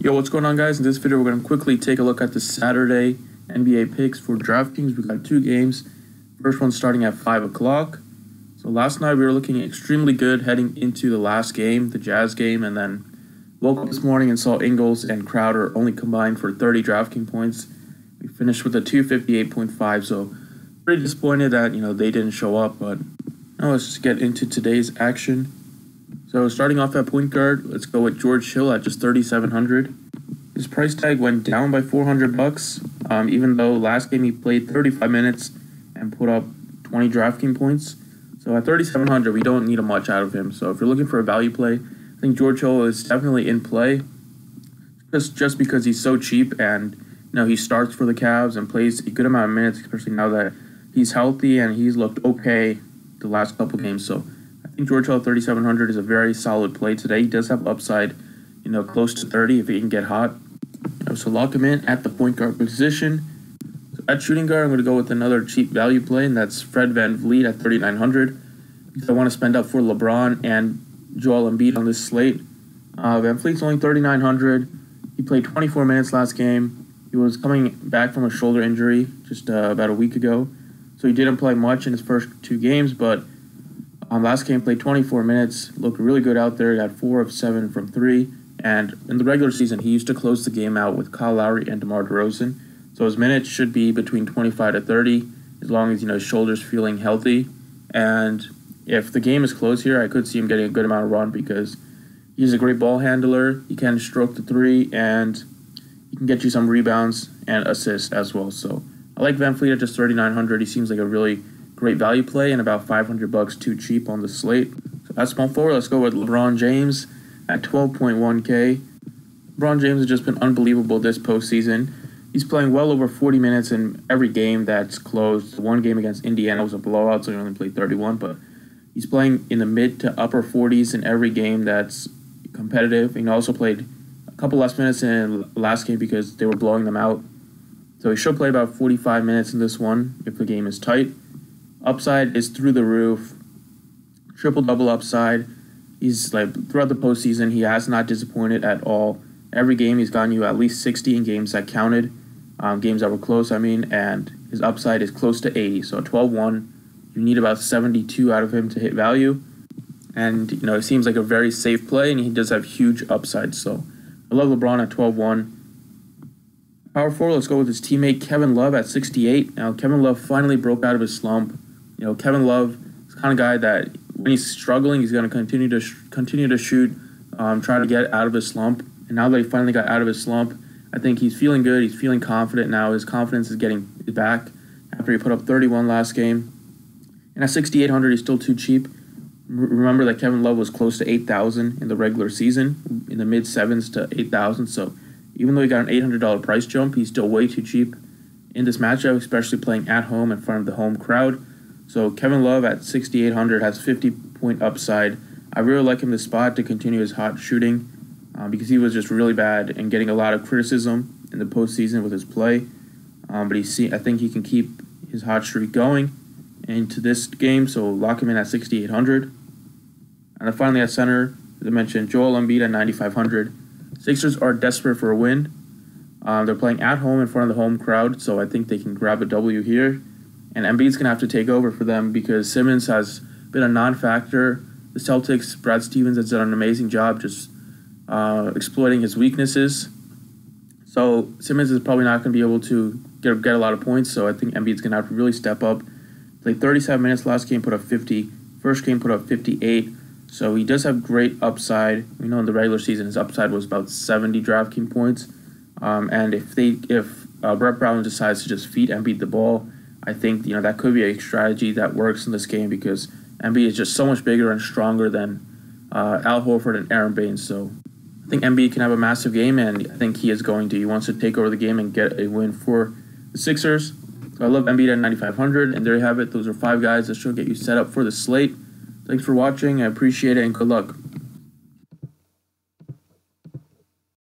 Yo, what's going on, guys? In this video, we're going to quickly take a look at the Saturday NBA picks for DraftKings. We got two games. First one starting at 5 o'clock. So last night we were looking extremely good heading into the last game, the Jazz game, and then woke up this morning and saw Ingles and Crowder only combined for 30 DraftKings points. We finished with a 258.5, so pretty disappointed that they didn't show up. But now let's just get into today's action. So starting off at point guard, let's go with George Hill at just 3,700. His price tag went down by $400, even though last game he played 35 minutes and put up 20 DraftKings points. So at 3,700, we don't need much out of him. So if you're looking for a value play, I think George Hill is definitely in play, just because he's so cheap and he starts for the Cavs and plays a good amount of minutes, especially now that he's healthy and he's looked okay the last couple games. So I think George Hill at 3,700 is a very solid play today. He does have upside, close to 30 if he can get hot. So lock him in at the point guard position. So at shooting guard, I'm going to go with another cheap value play, and that's Fred VanVleet at 3,900. Because I want to spend up for LeBron and Joel Embiid on this slate. VanVleet's only 3,900. He played 24 minutes last game. He was coming back from a shoulder injury just about a week ago. So he didn't play much in his first two games, but last game played 24 minutes, looked really good out there. He had 4 of 7 from 3. And in the regular season, he used to close the game out with Kyle Lowry and DeMar DeRozan. So his minutes should be between 25 to 30, as long as his shoulder's feeling healthy. And if the game is close here, I could see him getting a good amount of run because he's a great ball handler. He can stroke the three, and he can get you some rebounds and assists as well. So I like VanVleet at just 3,900. He seems like a really great value play and about $500 too cheap on the slate. So at small forward, let's go with LeBron James at 12.1K. LeBron James has just been unbelievable this postseason. He's playing well over 40 minutes in every game that's closed. The one game against Indiana was a blowout, so he only played 31, but he's playing in the mid to upper 40s in every game that's competitive. He also played a couple less minutes in the last game because they were blowing them out. So he should play about 45 minutes in this one if the game is tight. Upside is through the roof. Triple-double upside. He's throughout the postseason, he has not disappointed at all. Every game he's gotten you at least 60 in games that counted, games that were close, and his upside is close to 80. So 12-1, you need about 72 out of him to hit value. And, it seems like a very safe play, and he does have huge upside. So I love LeBron at 12-1. Power forward, let's go with his teammate Kevin Love at 68. Now, Kevin Love finally broke out of his slump. Kevin Love is the kind of guy that when he's struggling, he's going to continue to shoot, try to get out of his slump. And now that he finally got out of his slump, I think he's feeling good. He's feeling confident now. His confidence is getting back after he put up 31 last game. And at 6,800, he's still too cheap. Remember that Kevin Love was close to 8,000 in the regular season, in the mid-7s to 8,000. So even though he got an $800 price jump, he's still way too cheap in this matchup, especially playing at home in front of the home crowd. So Kevin Love at 6,800 has 50-point upside. I really like him this spot to continue his hot shooting because he was just really bad and getting a lot of criticism in the postseason with his play. But I think he can keep his hot streak going into this game, so lock him in at 6,800. And then finally at center, as I mentioned, Joel Embiid at 9,500. Sixers are desperate for a win. They're playing at home in front of the home crowd, so I think they can grab a W here. And Embiid's going to have to take over for them because Simmons has been a non-factor. The Celtics, Brad Stevens has done an amazing job just exploiting his weaknesses. So Simmons is probably not going to be able to get a lot of points, so I think Embiid's going to have to really step up. Played 37 minutes last game, put up 50. First game put up 58. So he does have great upside. We know in the regular season his upside was about 70 DraftKings points. And if Brett Brown decides to just feed Embiid the ball, I think that could be a strategy that works in this game because Embiid is just so much bigger and stronger than Al Horford and Aaron Baines. So I think Embiid can have a massive game, and I think he is going to. He wants to take over the game and get a win for the Sixers. So I love Embiid at 9,500, and there you have it. Those are 5 guys that should get you set up for the slate. Thanks for watching. I appreciate it, and good luck.